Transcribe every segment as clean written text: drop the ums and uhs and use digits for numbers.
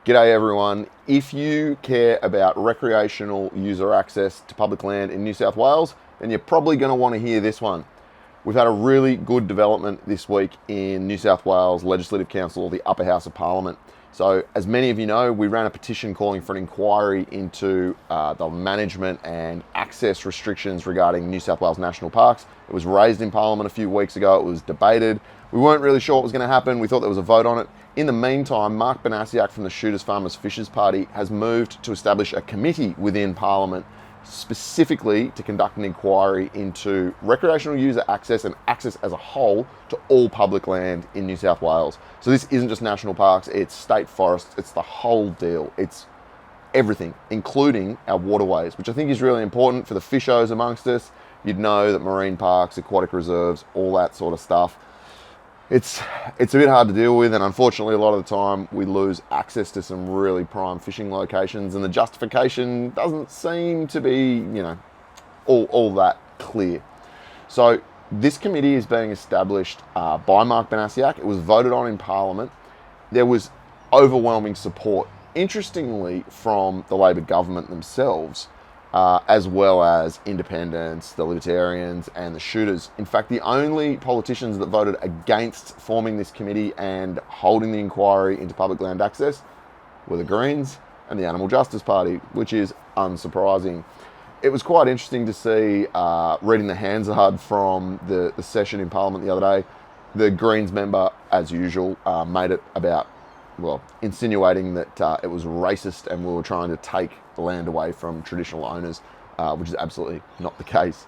G'day everyone. If you care about recreational user access to public land in New South Wales, then you're probably going to want to hear this one. We've had a really good development this week in New South Wales Legislative Council, or the Upper House of Parliament. So, as many of you know, we ran a petition calling for an inquiry into the management and access restrictions regarding New South Wales national parks. It was raised in Parliament a few weeks ago. It was debated. We weren't really sure what was going to happen. We thought there was a vote on it. In the meantime, Mark Banasiak from the Shooters Farmers Fishers Party has moved to establish a committee within Parliament specifically to conduct an inquiry into recreational user access and access as a whole to all public land in New South Wales. So this isn't just national parks, it's state forests, it's the whole deal. It's everything, including our waterways, which I think is really important for the fishers amongst us. You'd know that marine parks, aquatic reserves, all that sort of stuff. It's a bit hard to deal with, and unfortunately a lot of the time we lose access to some really prime fishing locations, and the justification doesn't seem to be, all that clear. So this committee is being established by Mark Banasiak. It was voted on in Parliament. There was overwhelming support, interestingly, from the Labor government themselves, as well as independents, the Libertarians and the Shooters. In fact, the only politicians that voted against forming this committee and holding the inquiry into public land access were the Greens and the Animal Justice Party, which is unsurprising. It was quite interesting to see, reading the Hansard from the session in Parliament the other day. The Greens member, as usual, made it about, insinuating that it was racist and we were trying to take the land away from traditional owners, which is absolutely not the case.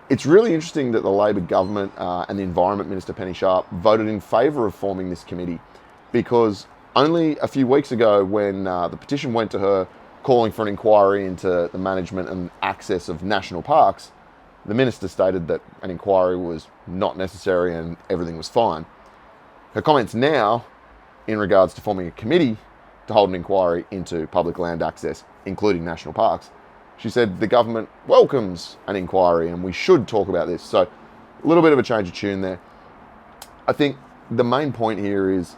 It's really interesting that the Labor government and the Environment Minister, Penny Sharp, voted in favour of forming this committee, because only a few weeks ago, when the petition went to her calling for an inquiry into the management and access of national parks, the Minister stated that an inquiry was not necessary and everything was fine. Her comments now, in regards to forming a committee to hold an inquiry into public land access, including national parks, she said the government welcomes an inquiry and we should talk about this. So a little bit of a change of tune there. I think the main point here is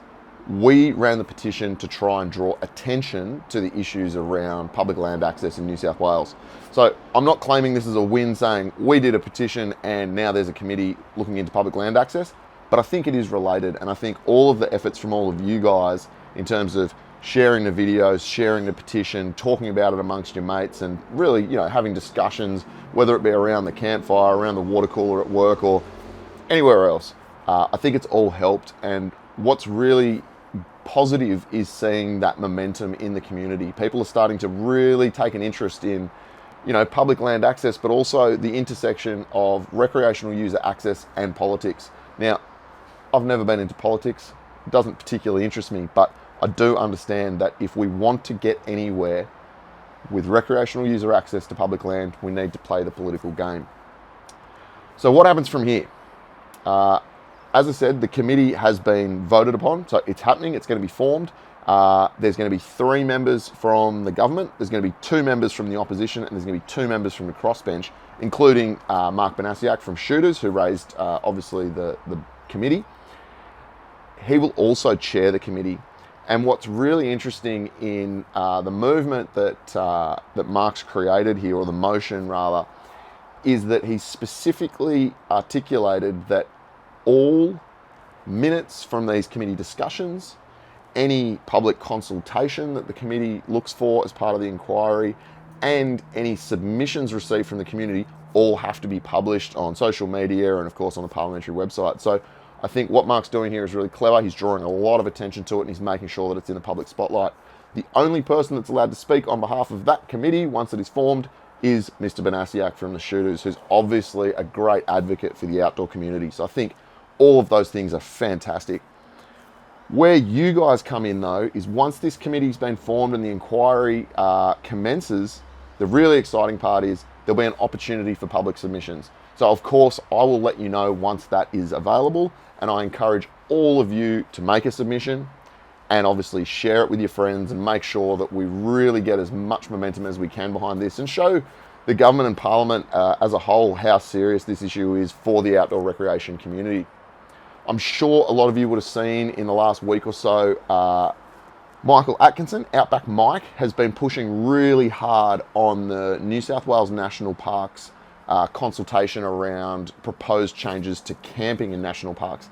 we ran the petition to try and draw attention to the issues around public land access in New South Wales. So I'm not claiming this is a win, saying we did a petition and now there's a committee looking into public land access, but I think it is related, and I think all of the efforts from all of you guys in terms of sharing the videos, sharing the petition, talking about it amongst your mates, and really, having discussions, whether it be around the campfire, around the water cooler at work, or anywhere else. I think it's all helped, and what's really positive is seeing that momentum in the community. People are starting to really take an interest in, public land access, but also the intersection of recreational user access and politics. Now, I've never been into politics. It doesn't particularly interest me, but I do understand that if we want to get anywhere with recreational user access to public land, we need to play the political game. So what happens from here? As I said, the committee has been voted upon, so it's happening, it's going to be formed. There's going to be 3 members from the government, there's going to be 2 members from the opposition, and there's going to be 2 members from the crossbench, including Mark Banasiak from Shooters, who raised, obviously, the committee. He will also chair the committee. And what's really interesting in the movement that Mark's created here, or the motion rather, is that he specifically articulated that all minutes from these committee discussions, any public consultation that the committee looks for as part of the inquiry, and any submissions received from the community all have to be published on social media and of course on the Parliamentary website. So I think what Mark's doing here is really clever. He's drawing a lot of attention to it and he's making sure that it's in the public spotlight. The only person that's allowed to speak on behalf of that committee once it is formed is Mr. Banasiak from the Shooters, who's obviously a great advocate for the outdoor community. So I think all of those things are fantastic. Where you guys come in though is once this committee's been formed and the inquiry commences, the really exciting part is there'll be an opportunity for public submissions. So of course I will let you know once that is available, and I encourage all of you to make a submission and obviously share it with your friends and make sure that we really get as much momentum as we can behind this and show the government and Parliament as a whole how serious this issue is for the outdoor recreation community. I'm sure a lot of you would have seen in the last week or so Michael Atkinson, Outback Mike, has been pushing really hard on the New South Wales National Parks consultation around proposed changes to camping in national parks,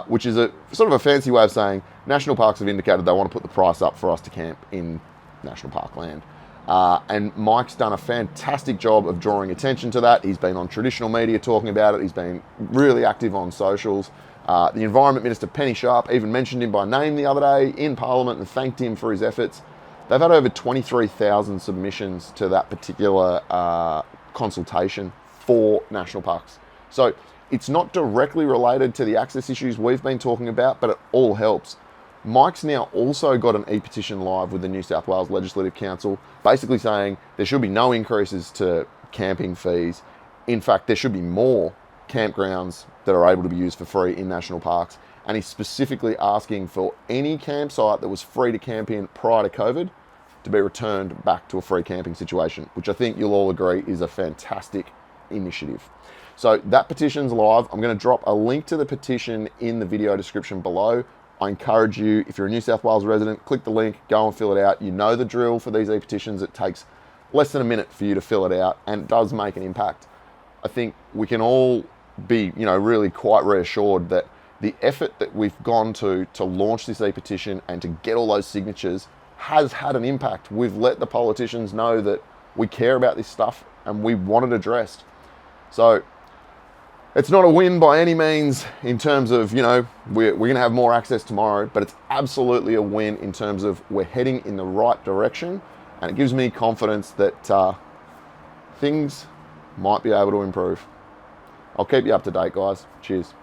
which is a sort of a fancy way of saying national parks have indicated they want to put the price up for us to camp in national park land. And Mike's done a fantastic job of drawing attention to that. He's been on traditional media talking about it. He's been really active on socials. The Environment Minister, Penny Sharp, even mentioned him by name the other day in Parliament and thanked him for his efforts. They've had over 23,000 submissions to that particular consultation for national parks. So it's not directly related to the access issues we've been talking about, but it all helps. Mike's now also got an e-petition live with the New South Wales Legislative Council, basically saying there should be no increases to camping fees. In fact, there should be more campgrounds that are able to be used for free in national parks. And he's specifically asking for any campsite that was free to camp in prior to COVID to be returned back to a free camping situation, which I think you'll all agree is a fantastic initiative. So that petition's live. I'm going to drop a link to the petition in the video description below. I encourage you, if you're a New South Wales resident, click the link, go and fill it out. You know the drill for these e-petitions. It takes less than a minute for you to fill it out, and it does make an impact. I think we can all be, really quite reassured that the effort that we've gone to launch this e-petition and to get all those signatures has had an impact. We've let the politicians know that we care about this stuff and we want it addressed. So it's not a win by any means in terms of, we're going to have more access tomorrow, but it's absolutely a win in terms of we're heading in the right direction, and it gives me confidence that things might be able to improve. I'll keep you up to date, guys. Cheers.